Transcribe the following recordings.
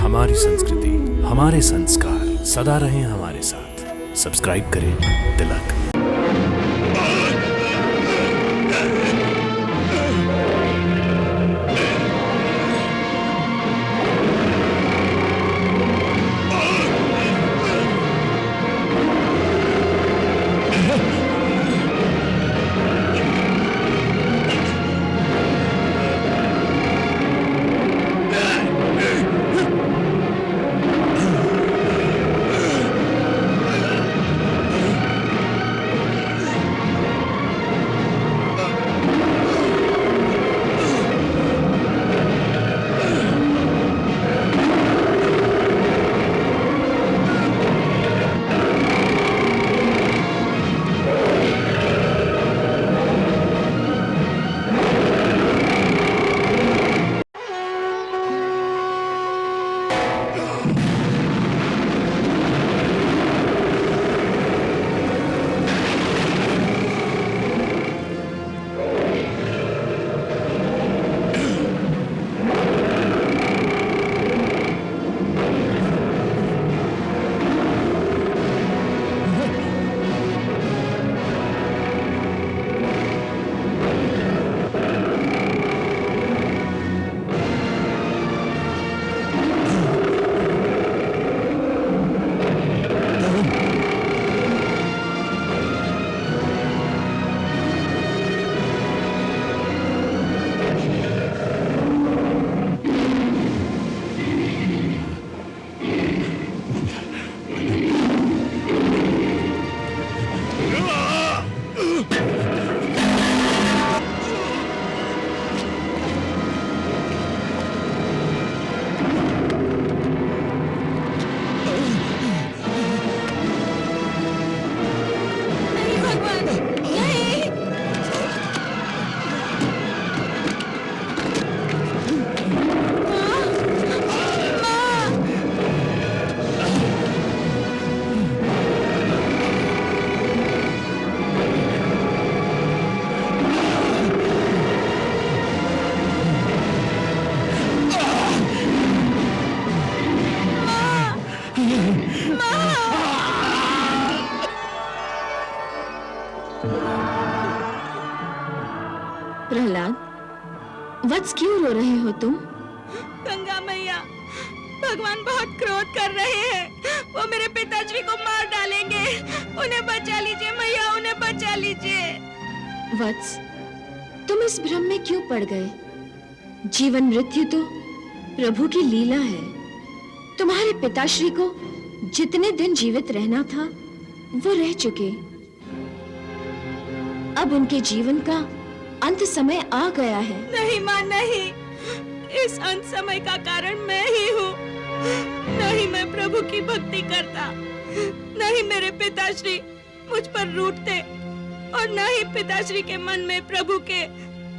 हमारी संस्कृति, हमारे संस्कार सदा रहें हमारे साथ। सब्सक्राइब करें तिलक। प्रहलाद, वत्स क्यों रो रहे हो तुम? गंगा मैया, भगवान बहुत क्रोध कर रहे हैं। वो मेरे पिताजी को मार डालेंगे। उन्हें बचा लीजिए मैया, उन्हें बचा लीजिए। वत्स, तुम इस भ्रम में क्यों पड़ गए? जीवन मृत्यु तो प्रभु की लीला है। तुम्हारे पिताश्री को जितने दिन जीवित रहना था वो रह चुके। अब उनके जीवन का अंत समय आ गया है। नहीं मां, नहीं। इस अंत समय का कारण मैं ही हूँ। नहीं मैं प्रभु की भक्ति करता, नहीं मेरे पिताश्री मुझ पर रूठते, और न ही पिताश्री के मन में प्रभु के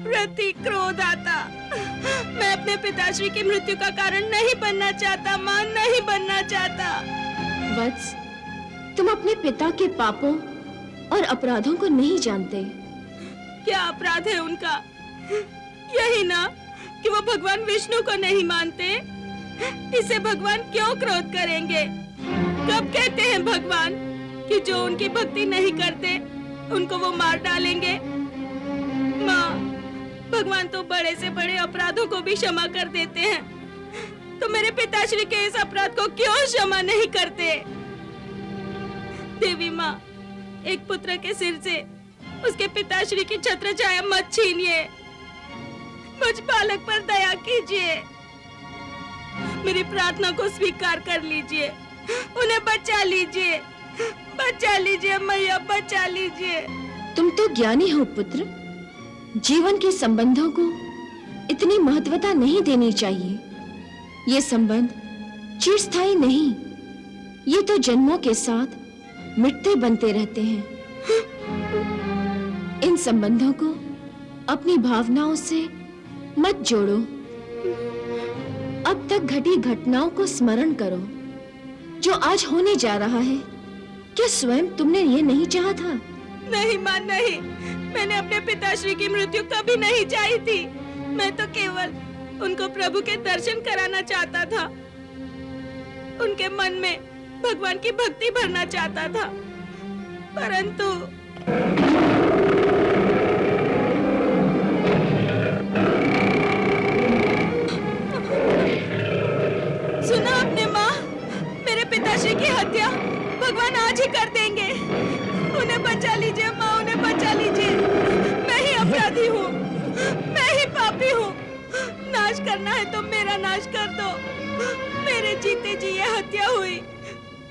प्रति क्रोध आता। मैं अपने पिताश्री की मृत्यु का कारण नहीं बनना चाहता मां, नहीं बनना चाहता। वत्स, तुम अपने पिता के पापों और अपराधों को नहीं जानते। क्या अपराध है उनका? यही ना कि वो भगवान विष्णु को नहीं मानते। इसे भगवान क्यों क्रोध करेंगे? कब कहते हैं भगवान कि जो उनकी भक्ति नहीं करते उनको वो मार डालेंगे? माँ, भगवान तो बड़े से बड़े अपराधों को भी क्षमा कर देते हैं, तो मेरे पिताश्री के इस अपराध को क्यों क्षमा नहीं करते? देवी माँ, एक पुत्र के सिर से उसके पिताश्री की छत्र छाया मत छीनिए। मुझ बालक पर दया कीजिए। मेरी प्रार्थना को स्वीकार कर लीजिए। उन्हें बचा लीजिए, बचा लीजिए मैया, बचा लीजिए। तुम तो ज्ञानी हो पुत्र। जीवन के संबंधों को इतनी महत्वता नहीं देनी चाहिए। ये संबंध चिरस्थायी नहीं, ये तो जन्मों के साथ मिटते बनते रहते हैं। इन संबंधों को अपनी भावनाओं से मत जोड़ो। अब तक घटी घटनाओं को स्मरण करो। जो आज होने जा रहा है, क्या स्वयं तुमने ये नहीं चाहा था? नहीं मां, नहीं। मैंने अपने पिताश्री की मृत्यु कभी नहीं चाही थी। मैं तो केवल उनको प्रभु के दर्शन कराना चाहता था। के मन में भगवान की भक्ति भरना चाहता था, परंतु सुना आपने माँ, मेरे पिताश्री की हत्या भगवान आज ही कर देंगे। उन्हें बचा लीजिए माँ, उन्हें बचा लीजिए। मैं ही अपराधी हूँ, मैं ही पापी हूँ। नाश करना है तो मेरा नाश कर दो। मेरे जीते जी ये हत्या हुई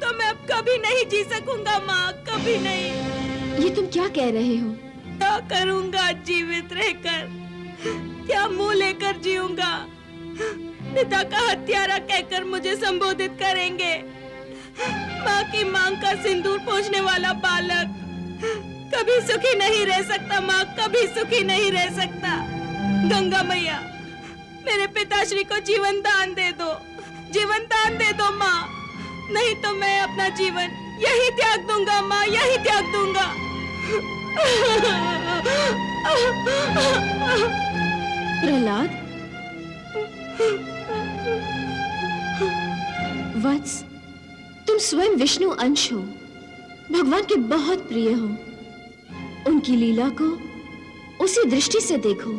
तो मैं अब कभी नहीं जी सकूंगा माँ, कभी नहीं। ये तुम क्या कह रहे हो? क्या करूंगा जीवित रहकर? क्या मुंह लेकर जीऊंगा? पिता का हत्यारा कहकर मुझे संबोधित करेंगे। माँ की मांग का सिंदूर पोंछने वाला बालक कभी सुखी नहीं रह सकता माँ, कभी सुखी नहीं रह सकता। गंगा मैया, मेरे पिताश्री को जीवन दान दे दो, जीवन दान दे दो माँ, नहीं तो मैं अपना जीवन यही त्याग दूंगा माँ, यही त्याग दूंगा। प्रहलाद, वत्स, तुम स्वयं विष्णु अंश हो, भगवान के बहुत प्रिय हो। उनकी लीला को उसी दृष्टि से देखो।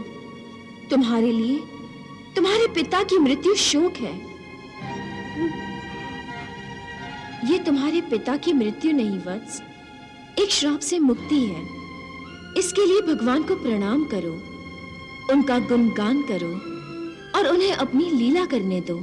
तुम्हारे लिए तुम्हारे पिता की मृत्यु शोक है। ये तुम्हारे पिता की मृत्यु नहीं वत्स, एक श्राप से मुक्ति है। इसके लिए भगवान को प्रणाम करो, उनका गुणगान करो और उन्हें अपनी लीला करने दो।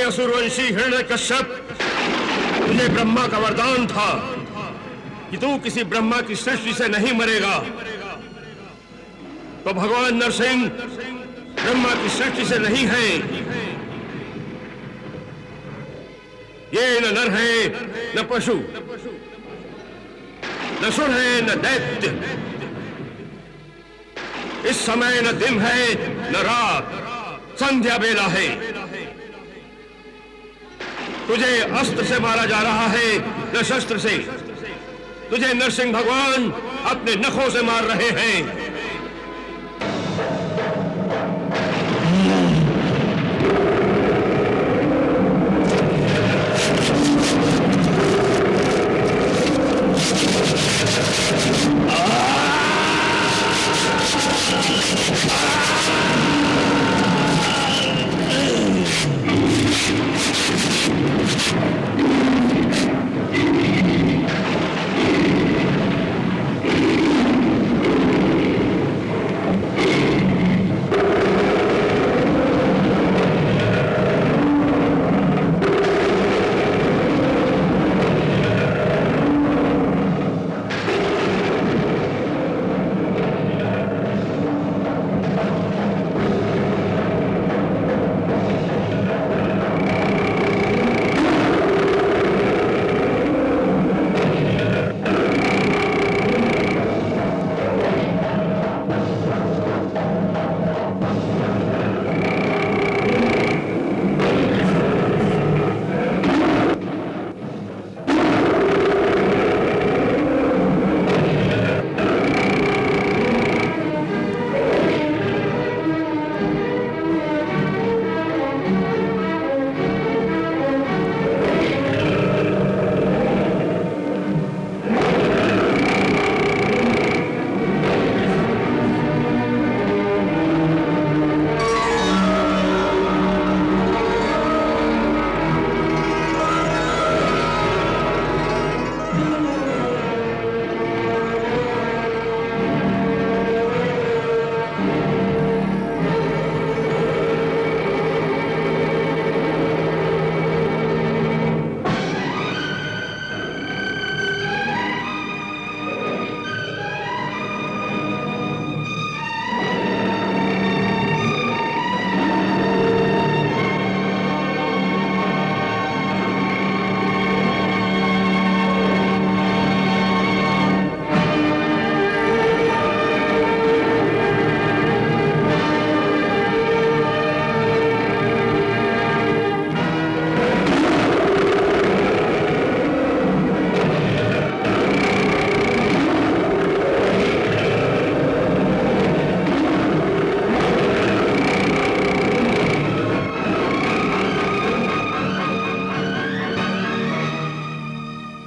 असुरवंशी हिरण्यकश्यप, तुझे ब्रह्मा का वरदान था कि तू किसी ब्रह्मा की सृष्टि से नहीं मरेगा। तो भगवान नरसिंह ब्रह्मा की सृष्टि से नहीं है। ये न नर है न पशु, न सुर है न दैत्य। इस समय न दिन है न रात, संध्या बेला है। तुझे अस्त्र से मारा जा रहा है न शस्त्र से। तुझे नरसिंह भगवान अपने नखों से मार रहे हैं।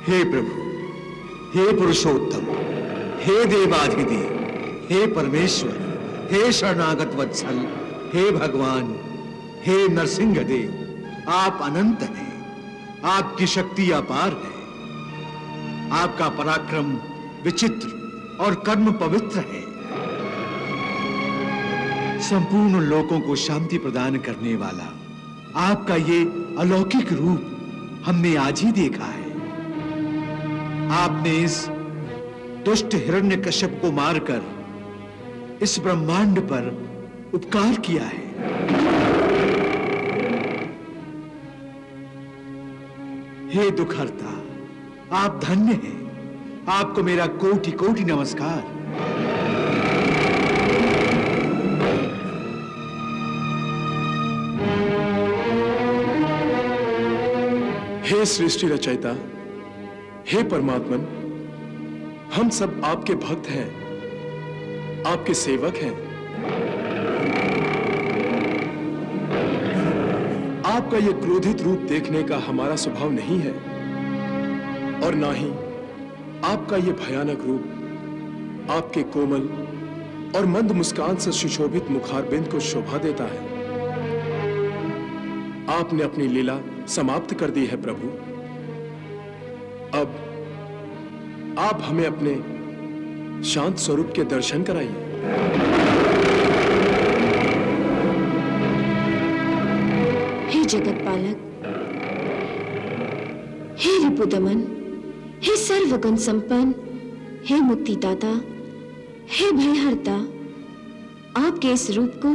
हे प्रभु, हे पुरुषोत्तम, हे देवाधिदेव, हे परमेश्वर, हे शरणागत वत्सल, हे भगवान, हे नरसिंहदेव, आप अनंत हैं, आपकी शक्ति अपार है, आपका पराक्रम विचित्र और कर्म पवित्र है। संपूर्ण लोकों को शांति प्रदान करने वाला आपका ये अलौकिक रूप हमने आज ही देखा है। आपने इस दुष्ट हिरण्यकश्यप को मारकर इस ब्रह्मांड पर उपकार किया है। हे दुखहर्ता, आप धन्य हैं, आपको मेरा कोटि कोटि नमस्कार। हे सृष्टि रचयिता, हे परमात्मन, हम सब आपके भक्त हैं, आपके सेवक हैं। आपका यह क्रोधित रूप देखने का हमारा स्वभाव नहीं है और ना ही आपका यह भयानक रूप आपके कोमल और मंद मुस्कान से सुशोभित मुखारबिंद को शोभा देता है। आपने अपनी लीला समाप्त कर दी है प्रभु। अब आप हमें अपने शांत स्वरूप के दर्शन कराइए। हे जगतपालक, हे रिपुदमन, हे सर्वगुण संपन्न, हे मुक्तिदाता, हे भयहर्ता, आपके इस रूप को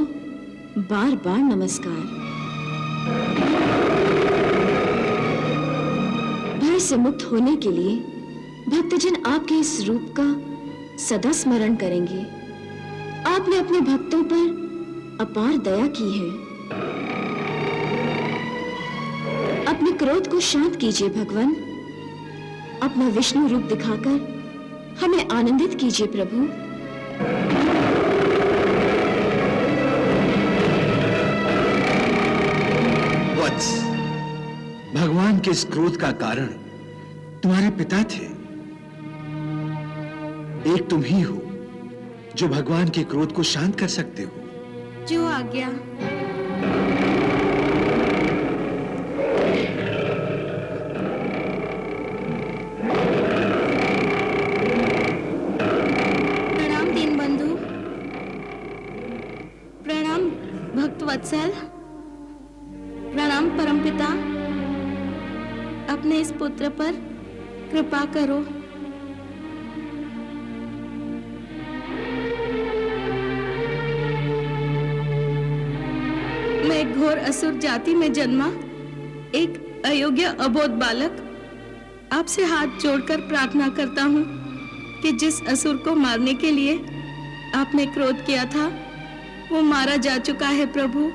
बार बार नमस्कार। भय से मुक्त होने के लिए भक्तजन आपके इस रूप का सदा स्मरण करेंगे। आपने अपने भक्तों पर अपार दया की है। अपने क्रोध को शांत कीजिए भगवान। अपना विष्णु रूप दिखाकर हमें आनंदित कीजिए प्रभु। वत्स, भगवान के इस क्रोध का कारण तुम्हारे पिता थे। एक तुम ही हो जो भगवान के क्रोध को शांत कर सकते हो। जो आज्ञा। प्रणाम दीनबंधु, प्रणाम भक्तवत्सल, प्रणाम परमपिता। अपने इस पुत्र पर कृपा करो। मैं एक घोर असुर जाति में जन्मा एक अयोग्य अबोध बालक आपसे हाथ जोड़कर प्रार्थना करता हूँ कि जिस असुर को मारने के लिए आपने क्रोध किया था वो मारा जा चुका है प्रभु।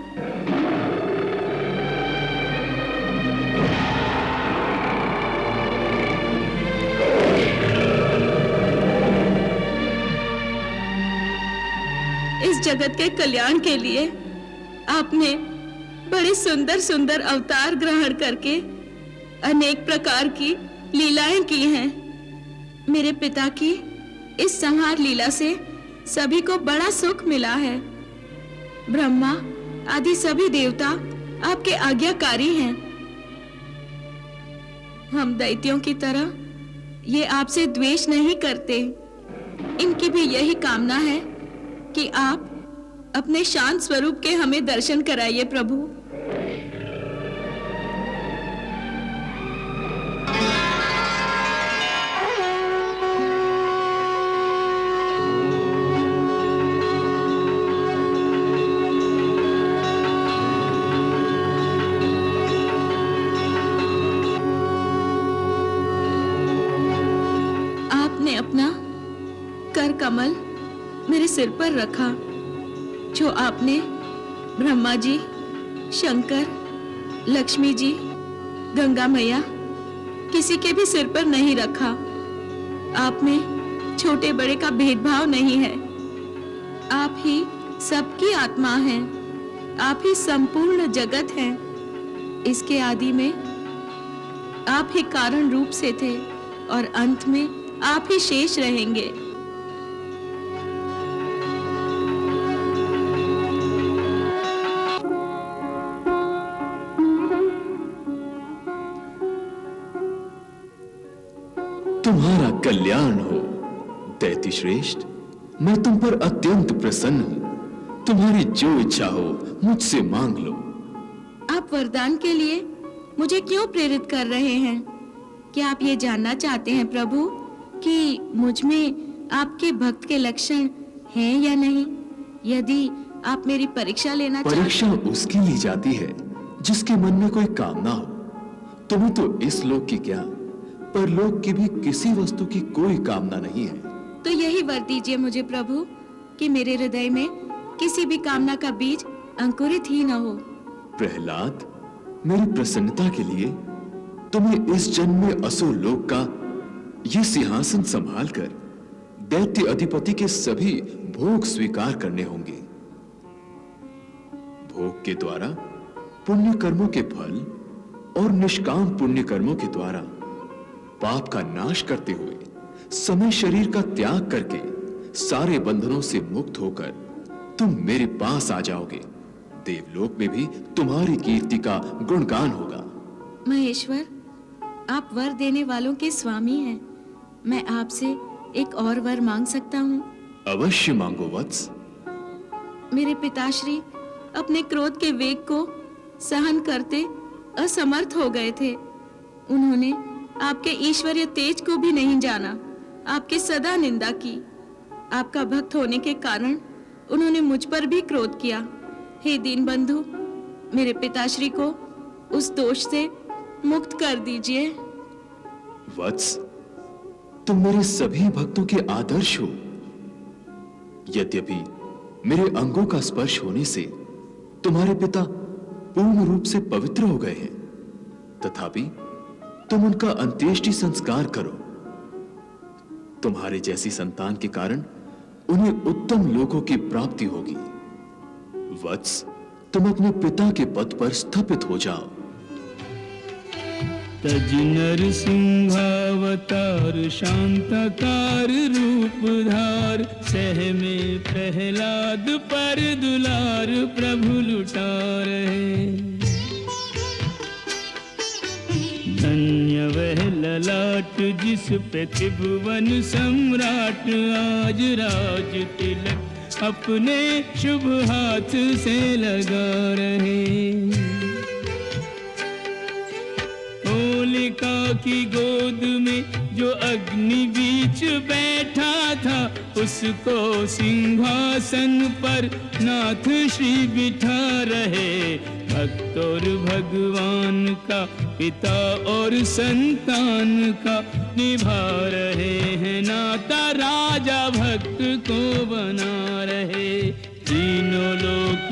इस जगत के कल्याण के लिए आपने बड़े सुंदर सुंदर अवतार ग्रहण करके अनेक प्रकार की लीलाएं की हैं। मेरे पिता की इस संहार लीला से सभी को बड़ा सुख मिला है। ब्रह्मा आदि सभी देवता आपके आज्ञाकारी हैं। हम दैत्यों की तरह ये आपसे द्वेष नहीं करते। इनकी भी यही कामना है कि आप अपने शांत स्वरूप के हमें दर्शन कराइए प्रभु। आपने अपना कर कमल मेरे सिर पर रखा, जो आपने ब्रह्मा जी, शंकर, लक्ष्मी जी, गंगा मैया किसी के भी सिर पर नहीं रखा। आप में छोटे बड़े का भेदभाव नहीं है। आप ही सबकी आत्मा हैं। आप ही संपूर्ण जगत हैं। इसके आदि में आप ही कारण रूप से थे। और अंत में आप ही शेष रहेंगे। तुम्हारा कल्याण हो दैती श्रेष्ठ। मैं तुम पर अत्यंत प्रसन्न हूं। तुम्हारी जो इच्छा हो मुझसे मांग लो। आप वरदान के लिए मुझे क्यों प्रेरित कर रहे हैं? क्या आप ये जानना चाहते हैं प्रभु कि मुझ में आपके भक्त के लक्षण हैं या नहीं? यदि आप मेरी परीक्षा लेना परीक्षा उसकी ली जाती है जिसके मन में कोई कामना हो। तुम्हें तो इस लोक की क्या, परलोक की भी किसी वस्तु की कोई कामना नहीं है। तो यही वर दीजिए मुझे प्रभु कि मेरे हृदय में किसी भी कामना का बीज अंकुरित ही न हो। प्रहलाद, मेरी प्रसन्नता के लिए तुम्हें इस जन्म में असुर लोक का ये सिंहासन संभालकर दैत्य अधिपति के सभी भोग स्वीकार करने होंगे। भोग के द्वारा पुण्य कर्मों के फल और निष्काम पुण्य कर्मों के द्वारा पाप का नाश करते हुए समय शरीर का त्याग करके सारे बंधनों से मुक्त होकर तुम मेरे पास आ जाओगे। देवलोक में भी तुम्हारी कीर्ति का गुणगान होगा। महेश्वर, आप वर देने वालों के स्वामी हैं। मैं आपसे एक और वर मांग सकता हूँ? अवश्य मांगो वत्स। मेरे पिताश्री अपने क्रोध के वेग को सहन करते असमर्थ हो गए थे। उन्होंने आपके ईश्वरीय तेज को भी नहीं जाना, आपकी सदा निंदा की। आपका भक्त होने के कारण उन्होंने मुझ पर भी क्रोध किया। हे दीनबंधु, मेरे पिताश्री को उस दोष से मुक्त कर दीजिए। वत्स, तुम मेरे सभी भक्तों के आदर्श हो। यद्यपि मेरे अंगों का स्पर्श होने से तुम्हारे पिता पूर्ण रूप से पवित्र हो गए हैं, तथापि तुम उनका अंत्येष्टि संस्कार करो। तुम्हारे जैसी संतान के कारण उन्हें उत्तम लोकों की प्राप्ति होगी। वत्स, तुम अपने पिता के पद पर स्थापित हो जाओ। तज नरसिंहावतार शांतकार रूप धार, सह में प्रहलाद पर दुलार प्रभु लुटा रहे। धन्य वह ललाट जिस पे त्रिभुवन सम्राट आज राज तिलक अपने शुभ हाथ से लगा रहे। होलिका की गोद में जो अग्नि बीच बैठा था, उसको सिंहासन पर नाथ श्री बिठा रहे। भक्त और भगवान का, पिता और संतान का निभा रहे हैं नाता। राजा भक्त को बना रहे, तीनों लोक